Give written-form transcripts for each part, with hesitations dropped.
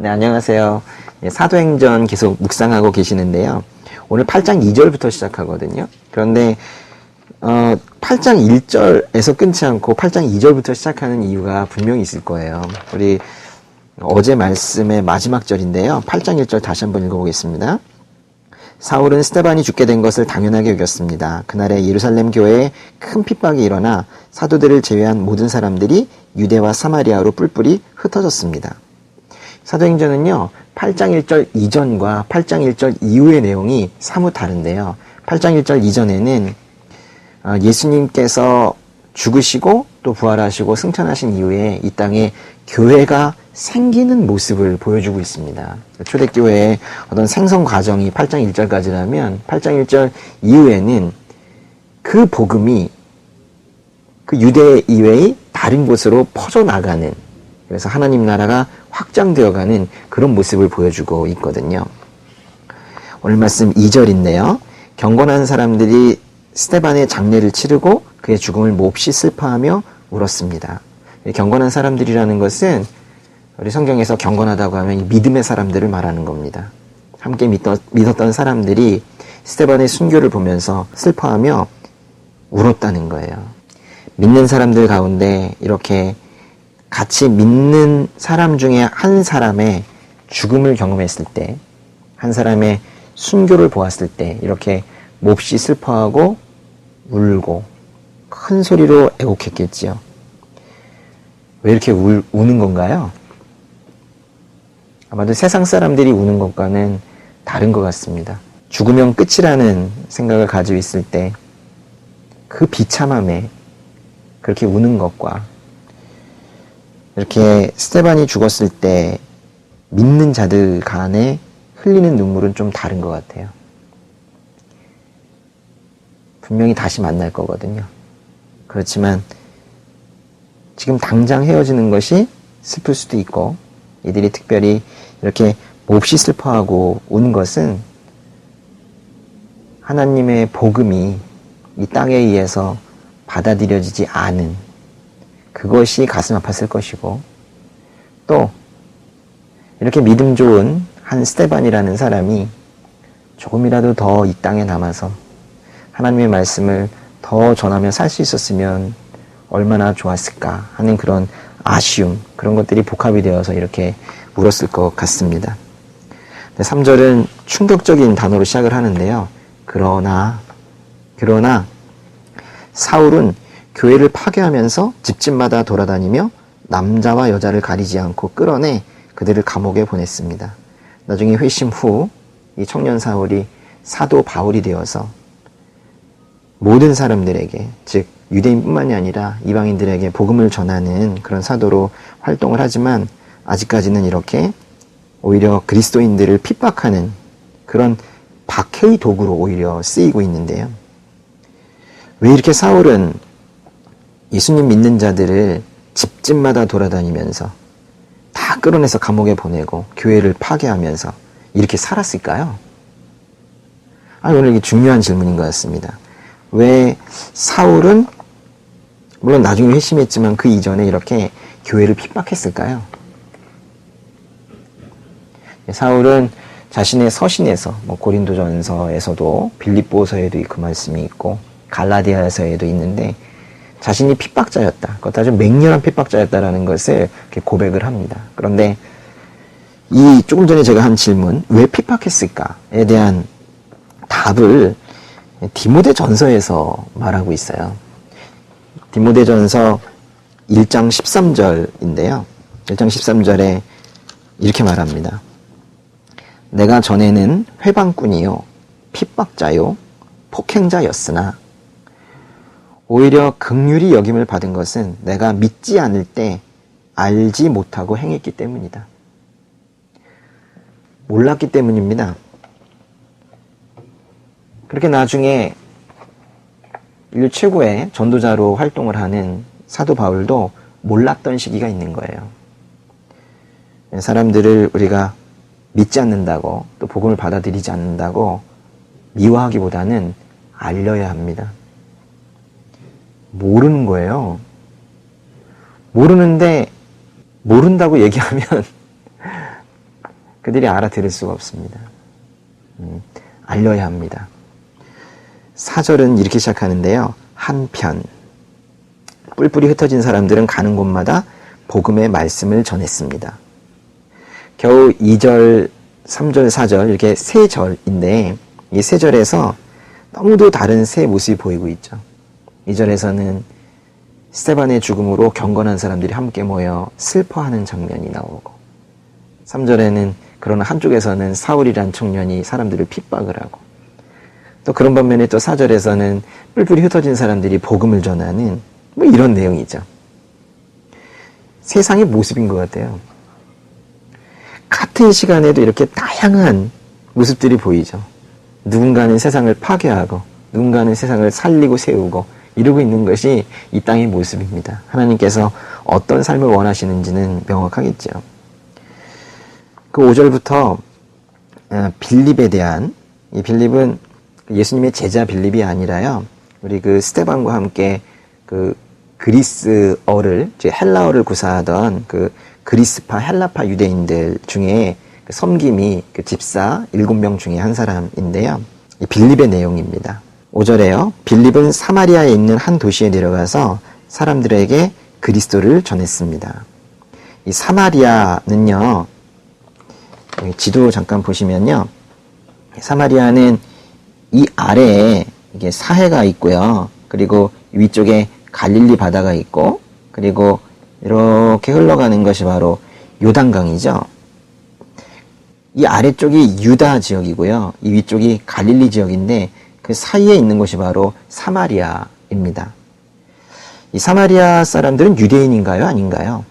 네, 안녕하세요. 사도행전 계속 묵상하고 계시는데요. 오늘 8장 2절부터 시작하거든요. 그런데 8장 1절에서 끊지 않고 8장 2절부터 시작하는 이유가 분명히 있을 거예요. 우리 어제 말씀의 마지막 절인데요. 8장 1절 다시 한번 읽어보겠습니다. 사울은 스데반이 죽게 된 것을 당연하게 여겼습니다. 그날에 예루살렘 교회에 큰 핍박이 일어나 사도들을 제외한 모든 사람들이 유대와 사마리아로 뿔뿔이 흩어졌습니다. 사도행전은요, 8장 1절 이전과 8장 1절 이후의 내용이 사뭇 다른데요. 8장 1절 이전에는 예수님께서 죽으시고 또 부활하시고 승천하신 이후에 이 땅에 교회가 생기는 모습을 보여주고 있습니다. 초대교회의 어떤 생성 과정이 8장 1절까지라면 8장 1절 이후에는 그 복음이 그 유대 이외의 다른 곳으로 퍼져나가는, 그래서 하나님 나라가 확장되어가는 그런 모습을 보여주고 있거든요. 오늘 말씀 2절인데요. 경건한 사람들이 스데반의 장례를 치르고 그의 죽음을 몹시 슬퍼하며 울었습니다. 경건한 사람들이라는 것은 우리 성경에서 경건하다고 하면 이 믿음의 사람들을 말하는 겁니다. 함께 믿었던 사람들이 스데반의 순교를 보면서 슬퍼하며 울었다는 거예요. 믿는 사람들 가운데 이렇게 같이 믿는 사람 중에 한 사람의 죽음을 경험했을 때, 한 사람의 순교를 보았을 때 이렇게 몹시 슬퍼하고 울고 큰 소리로 애곡했겠지요. 왜 이렇게 우는 건가요? 아마도 세상 사람들이 우는 것과는 다른 것 같습니다. 죽으면 끝이라는 생각을 가지고 있을 때 그 비참함에 그렇게 우는 것과 이렇게 스데반이 죽었을 때 믿는 자들 간에 흘리는 눈물은 좀 다른 것 같아요. 분명히 다시 만날 거거든요. 그렇지만 지금 당장 헤어지는 것이 슬플 수도 있고, 이들이 특별히 이렇게 몹시 슬퍼하고 우는 것은 하나님의 복음이 이 땅에 의해서 받아들여지지 않은 그것이 가슴 아팠을 것이고, 또 이렇게 믿음 좋은 한 스데반이라는 사람이 조금이라도 더 이 땅에 남아서 하나님의 말씀을 더 전하며 살 수 있었으면 얼마나 좋았을까 하는 그런 아쉬움, 그런 것들이 복합이 되어서 이렇게 울었을 것 같습니다. 3절은 충격적인 단어로 시작을 하는데요. 그러나 사울은 교회를 파괴하면서 집집마다 돌아다니며 남자와 여자를 가리지 않고 끌어내 그들을 감옥에 보냈습니다. 나중에 회심 후 이 청년 사울이 사도 바울이 되어서 모든 사람들에게, 즉 유대인뿐만이 아니라 이방인들에게 복음을 전하는 그런 사도로 활동을 하지만 아직까지는 이렇게 오히려 그리스도인들을 핍박하는 그런 박해의 도구로 오히려 쓰이고 있는데요. 왜 이렇게 사울은 예수님 믿는 자들을 집집마다 돌아다니면서 다 끌어내서 감옥에 보내고 교회를 파괴하면서 이렇게 살았을까요? 오늘 이게 중요한 질문인 것 같습니다. 왜 사울은 물론 나중에 회심했지만 그 이전에 이렇게 교회를 핍박했을까요? 사울은 자신의 서신에서 고린도전서에서도 빌립보서에도 그 말씀이 있고 갈라디아서에도 있는데 자신이 핍박자였다. 그것도 아주 맹렬한 핍박자였다라는 것을 이렇게 고백을 합니다. 그런데 이 조금 전에 제가 한 질문, 왜 핍박했을까에 대한 답을 디모데전서에서 말하고 있어요. 디모데전서 1장 13절인데요. 1장 13절에 이렇게 말합니다. 내가 전에는 회방꾼이요 핍박자요 폭행자였으나 오히려 긍휼히 여김을 받은 것은 내가 믿지 않을 때 알지 못하고 행했기 때문이다. 몰랐기 때문입니다. 그렇게 나중에 인류 최고의 전도자로 활동을 하는 사도 바울도 몰랐던 시기가 있는 거예요. 사람들을 우리가 믿지 않는다고, 또 복음을 받아들이지 않는다고 미워하기보다는 알려야 합니다. 모르는 거예요. 모르는데 모른다고 얘기하면 그들이 알아들을 수가 없습니다. 알려야 합니다. 4절은 이렇게 시작하는데요. 한편 뿔뿔이 흩어진 사람들은 가는 곳마다 복음의 말씀을 전했습니다. 겨우 2절, 3절, 4절 이렇게 세 절인데 이 세 절에서 너무도 다른 세 모습이 보이고 있죠. 2절에서는 스데반의 죽음으로 경건한 사람들이 함께 모여 슬퍼하는 장면이 나오고 3절에는 그러나 한쪽에서는 사울이란 청년이 사람들을 핍박을 하고 또 그런 반면에 또 4절에서는 뿔뿔이 흩어진 사람들이 복음을 전하는 뭐 이런 내용이죠. 세상의 모습인 것 같아요. 같은 시간에도 이렇게 다양한 모습들이 보이죠. 누군가는 세상을 파괴하고 누군가는 세상을 살리고 세우고 이루고 있는 것이 이 땅의 모습입니다. 하나님께서 어떤 삶을 원하시는지는 명확하겠죠. 그 5절부터 빌립에 대한, 이 빌립은 예수님의 제자 빌립이 아니라요, 우리 그 스데반과 함께 그 그리스어를, 즉 헬라어를 구사하던 그 그리스파 헬라파 유대인들 중에 그 섬김이 그 집사 7명 중에 한 사람인데요. 이 빌립의 내용입니다. 5절에요. 빌립은 사마리아에 있는 한 도시에 내려가서 사람들에게 그리스도를 전했습니다. 이 사마리아는요, 지도 잠깐 보시면요, 사마리아는 이 아래에 이게 사해가 있고요. 그리고 위쪽에 갈릴리 바다가 있고, 그리고 이렇게 흘러가는 것이 바로 요단강이죠. 이 아래쪽이 유다 지역이고요. 이 위쪽이 갈릴리 지역인데 그 사이에 있는 곳이 바로 사마리아입니다. 이 사마리아 사람들은 유대인인가요? 아닌가요?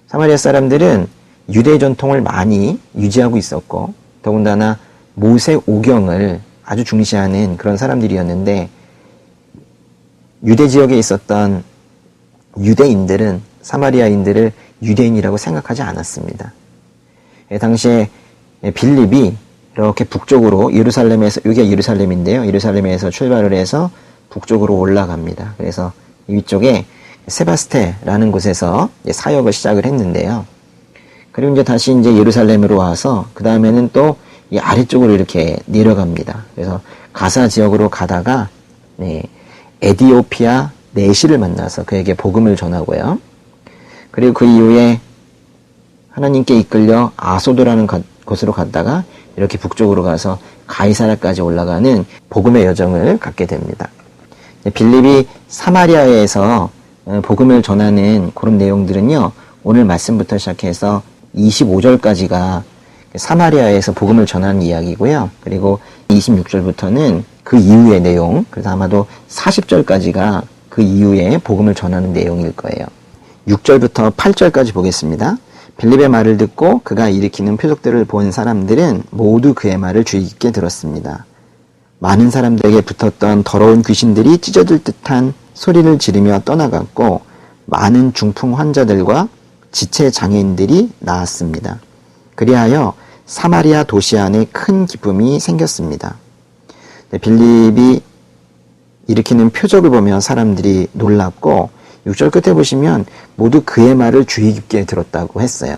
사마리아 사람들은 유대 전통을 많이 유지하고 있었고 더군다나 모세 오경을 아주 중시하는 그런 사람들이었는데 유대 지역에 있었던 유대인들은 사마리아인들을 유대인이라고 생각하지 않았습니다. 당시에 빌립이 이렇게 북쪽으로 예루살렘에서, 여기가 예루살렘인데요. 예루살렘에서 출발을 해서 북쪽으로 올라갑니다. 그래서 위쪽에 세바스테라는 곳에서 사역을 시작을 했는데요. 그리고 이제 다시 이제 예루살렘으로 와서 그 다음에는 또 이 아래쪽으로 이렇게 내려갑니다. 그래서 가사 지역으로 가다가 에디오피아 내시를 만나서 그에게 복음을 전하고요. 그리고 그 이후에 하나님께 이끌려 아소도라는 곳으로 갔다가 이렇게 북쪽으로 가서 가이사라까지 올라가는 복음의 여정을 갖게 됩니다. 빌립이 사마리아에서 복음을 전하는 그런 내용들은요, 오늘 말씀부터 시작해서 25절까지가 사마리아에서 복음을 전하는 이야기고요. 그리고 26절부터는 그 이후의 내용, 그래서 아마도 40절까지가 그 이후에 복음을 전하는 내용일 거예요. 6절부터 8절까지 보겠습니다. 빌립의 말을 듣고 그가 일으키는 표적들을 본 사람들은 모두 그의 말을 주의 깊게 들었습니다. 많은 사람들에게 붙었던 더러운 귀신들이 찢어질 듯한 소리를 지르며 떠나갔고 많은 중풍 환자들과 지체 장애인들이 나았습니다. 그리하여 사마리아 도시 안에 큰 기쁨이 생겼습니다. 빌립이 일으키는 표적을 보며 사람들이 놀랐고 6절 끝에 보시면 모두 그의 말을 주의 깊게 들었다고 했어요.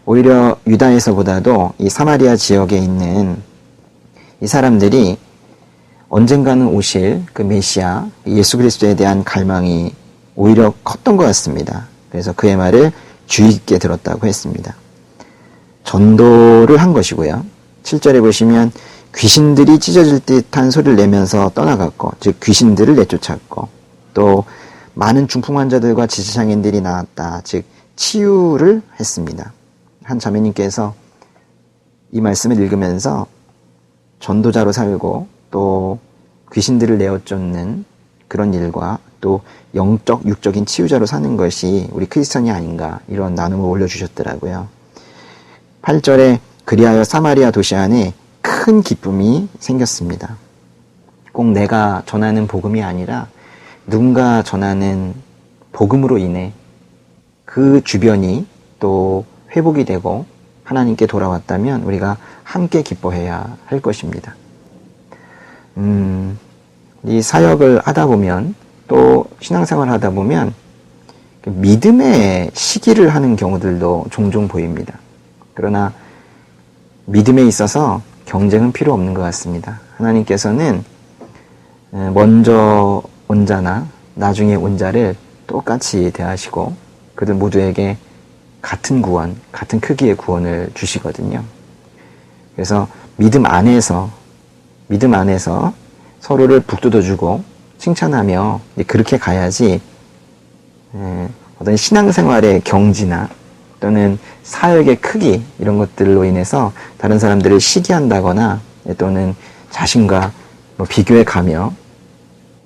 오히려 유다에서보다도 이 사마리아 지역에 있는 이 사람들이 언젠가는 오실 그 메시아 예수 그리스도에 대한 갈망이 오히려 컸던 것 같습니다. 그래서 그의 말을 주의 깊게 들었다고 했습니다. 전도를 한 것이고요. 7절에 보시면 귀신들이 찢어질 듯한 소리를 내면서 떠나갔고, 즉 귀신들을 내쫓았고, 또 많은 중풍 환자들과 지체장애인들이 나왔다. 즉 치유를 했습니다. 한 자매님께서 이 말씀을 읽으면서 전도자로 살고 또 귀신들을 내어쫓는 그런 일과 또 영적, 육적인 치유자로 사는 것이 우리 크리스천이 아닌가 이런 나눔을 올려주셨더라고요. 8절에 그리하여 사마리아 도시 안에 큰 기쁨이 생겼습니다. 꼭 내가 전하는 복음이 아니라 누군가 전하는 복음으로 인해 그 주변이 또 회복이 되고 하나님께 돌아왔다면 우리가 함께 기뻐해야 할 것입니다. 이 사역을 하다 보면 또 신앙생활을 하다 보면 믿음의 시기를 하는 경우들도 종종 보입니다. 그러나 믿음에 있어서 경쟁은 필요 없는 것 같습니다. 하나님께서는 먼저 온 자나 나중에 온 자를 똑같이 대하시고 그들 모두에게 같은 구원, 같은 크기의 구원을 주시거든요. 그래서 믿음 안에서 서로를 북돋워주고 칭찬하며 그렇게 가야지 어떤 신앙생활의 경지나 또는 사역의 크기 이런 것들로 인해서 다른 사람들을 시기한다거나 또는 자신과 비교해 가며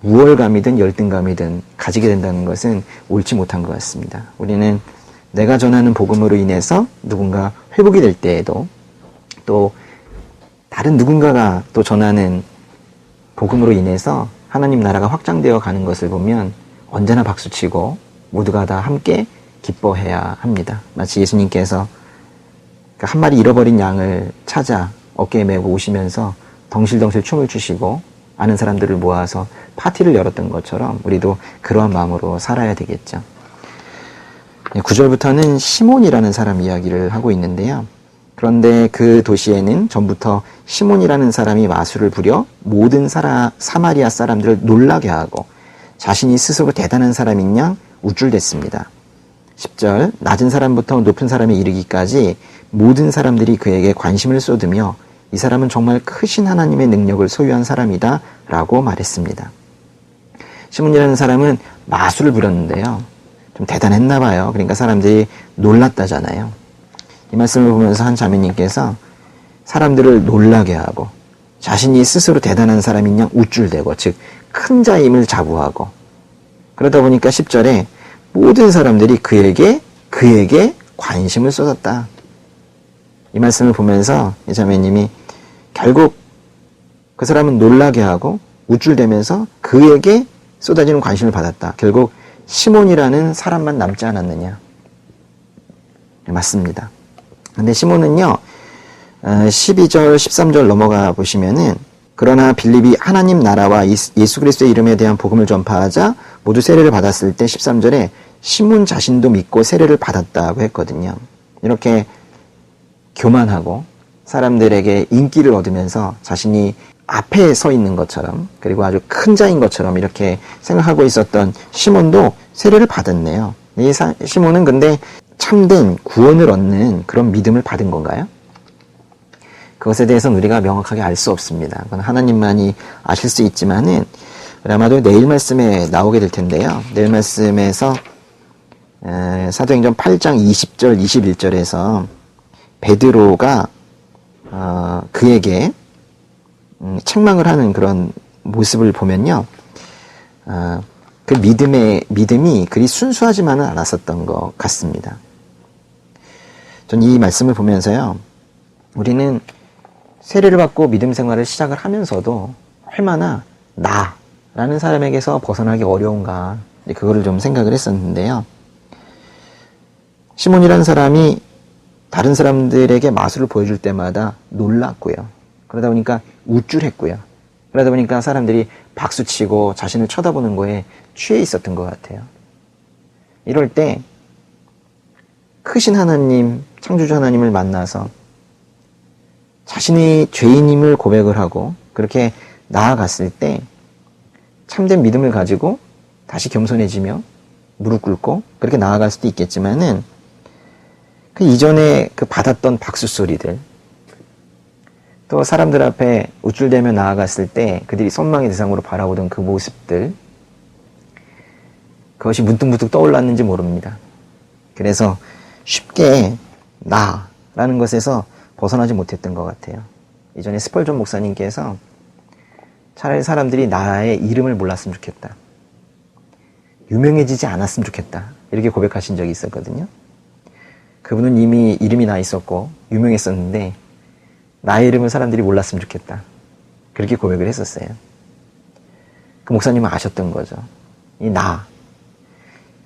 우월감이든 열등감이든 가지게 된다는 것은 옳지 못한 것 같습니다. 우리는 내가 전하는 복음으로 인해서 누군가 회복이 될 때에도 또 다른 누군가가 또 전하는 복음으로 인해서 하나님 나라가 확장되어 가는 것을 보면 언제나 박수치고 모두가 다 함께 기뻐해야 합니다. 마치 예수님께서 한 마리 잃어버린 양을 찾아 어깨에 메고 오시면서 덩실덩실 춤을 추시고 아는 사람들을 모아서 파티를 열었던 것처럼 우리도 그러한 마음으로 살아야 되겠죠. 9절부터는 시몬이라는 사람 이야기를 하고 있는데요. 그런데 그 도시에는 전부터 시몬이라는 사람이 마술을 부려 모든 사마리아 사람들을 놀라게 하고 자신이 스스로 대단한 사람인 양 우쭐댔습니다. 10절 낮은 사람부터 높은 사람에 이르기까지 모든 사람들이 그에게 관심을 쏟으며 이 사람은 정말 크신 하나님의 능력을 소유한 사람이다 라고 말했습니다. 시몬이라는 사람은 마술을 부렸는데요. 좀 대단했나 봐요. 그러니까 사람들이 놀랐다잖아요. 이 말씀을 보면서 한 자매님께서 사람들을 놀라게 하고 자신이 스스로 대단한 사람인 양 우쭐대고 즉 큰 자임을 자부하고 그러다 보니까 10절에 모든 사람들이 그에게 관심을 쏟았다. 이 말씀을 보면서 이 자매님이 결국 그 사람은 놀라게 하고 우쭐대면서 그에게 쏟아지는 관심을 받았다. 결국 시몬이라는 사람만 남지 않았느냐. 맞습니다. 근데 시몬은요, 12절, 13절 넘어가 보시면은 그러나 빌립이 하나님 나라와 예수 그리스도의 이름에 대한 복음을 전파하자 모두 세례를 받았을 때 13절에 시몬 자신도 믿고 세례를 받았다고 했거든요. 이렇게 교만하고 사람들에게 인기를 얻으면서 자신이 앞에 서 있는 것처럼 그리고 아주 큰 자인 것처럼 이렇게 생각하고 있었던 시몬도 세례를 받았네요. 이 시몬은 근데 참된 구원을 얻는 그런 믿음을 받은 건가요? 그것에 대해서는 우리가 명확하게 알 수 없습니다. 그건 하나님만이 아실 수 있지만은 아마도 내일 말씀에 나오게 될 텐데요. 내일 말씀에서 사도행전 8장 20절, 21절에서 베드로가 그에게 책망을 하는 그런 모습을 보면요. 그 믿음이 그리 순수하지만은 않았었던 것 같습니다. 전 이 말씀을 보면서요. 우리는 세례를 받고 믿음 생활을 시작을 하면서도 얼마나 나라는 사람에게서 벗어나기 어려운가 그거를 좀 생각을 했었는데요. 시몬이라는 사람이 다른 사람들에게 마술을 보여줄 때마다 놀랐고요. 그러다 보니까 우쭐했고요. 그러다 보니까 사람들이 박수치고 자신을 쳐다보는 거에 취해 있었던 것 같아요. 이럴 때 크신 하나님, 창조주 하나님을 만나서 자신이 죄인임을 고백을 하고 그렇게 나아갔을 때 참된 믿음을 가지고 다시 겸손해지며 무릎 꿇고 그렇게 나아갈 수도 있겠지만은 그 이전에 그 받았던 박수 소리들 또 사람들 앞에 우쭐대며 나아갔을 때 그들이 선망의 대상으로 바라보던 그 모습들 그것이 문득문득 떠올랐는지 모릅니다. 그래서 쉽게 나라는 것에서 벗어나지 못했던 것 같아요. 이전에 스펄전 목사님께서 차라리 사람들이 나의 이름을 몰랐으면 좋겠다. 유명해지지 않았으면 좋겠다. 이렇게 고백하신 적이 있었거든요. 그분은 이미 이름이 나 있었고 유명했었는데 나의 이름을 사람들이 몰랐으면 좋겠다. 그렇게 고백을 했었어요. 그 목사님은 아셨던 거죠. 이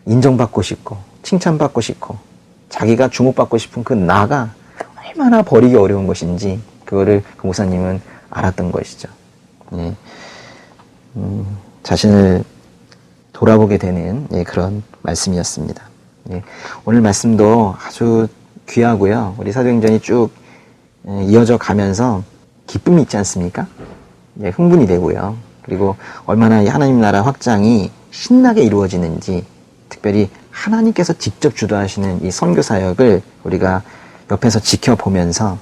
인정받고 싶고 칭찬받고 싶고 자기가 주목받고 싶은 그 나가 얼마나 버리기 어려운 것인지 그거를 그 목사님은 알았던 것이죠. 예. 자신을 돌아보게 되는 그런 말씀이었습니다. 예. 오늘 말씀도 아주 귀하고요. 우리 사도행전이 쭉 이어져 가면서 기쁨이 있지 않습니까? 네, 흥분이 되고요. 그리고 얼마나 이 하나님 나라 확장이 신나게 이루어지는지, 특별히 하나님께서 직접 주도하시는 이 선교 사역을 우리가 옆에서 지켜보면서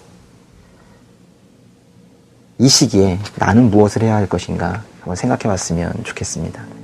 이 시기에 나는 무엇을 해야 할 것인가 한번 생각해 봤으면 좋겠습니다.